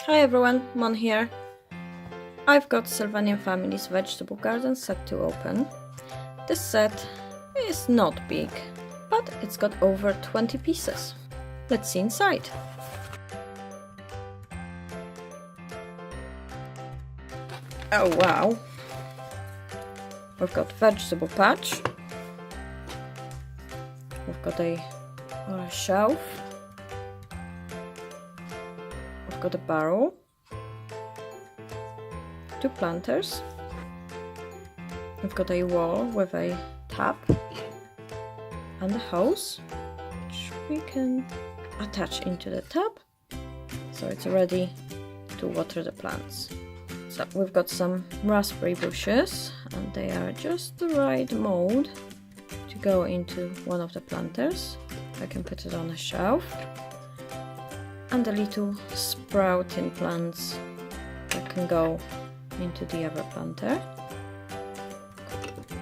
Hi everyone, Mon here. I've got Sylvanian family's vegetable garden set to open. This set is not big, but it's got over 20 pieces. Let's see inside. Oh wow! We've got vegetable patch. We've got a shelf. We've got a barrel. 2 planters. We've got a wall with a tap and a hose, which we can attach into the tap, so it's ready to water the plants. So we've got some raspberry bushes, and they are just the right mold to go into one of the planters. I can put it on a shelf. And the little sprouting plants that can go into the other planter.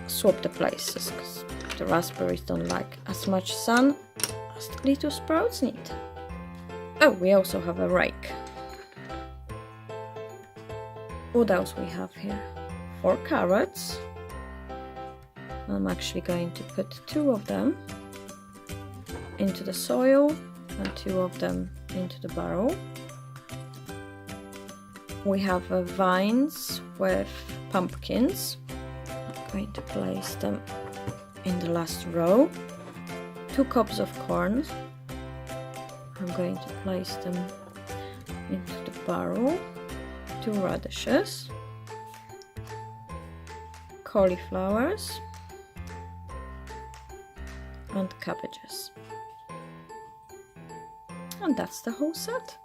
Swap the places, because the raspberries don't like as much sun as the little sprouts need. Oh, we also have a rake. What else we have here? 4 carrots. I'm actually going to put 2 of them into the soil and 2 of them into the barrel. We have vines with pumpkins. I'm going to place them in the last row. 2 cobs of corn. I'm going to place them into the barrel. 2 radishes. Cauliflowers. And cabbages. And that's the whole set.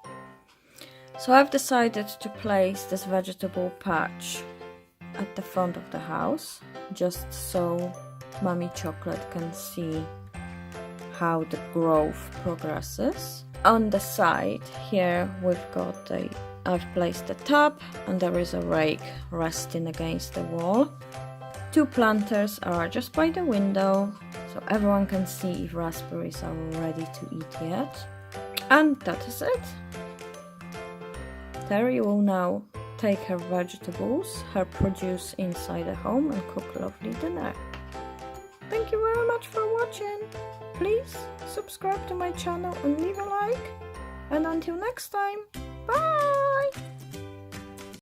So I've decided to place this vegetable patch at the front of the house, just so Mommy Chocolate can see how the growth progresses. On the side here I've placed the tap, and there is a rake resting against the wall. 2 planters are just by the window, so everyone can see if raspberries are ready to eat yet. And that is it. Terry will now take her vegetables, her produce inside the home, and cook a lovely dinner. Thank you very much for watching. Please subscribe to my channel and leave a like. And until next time, bye!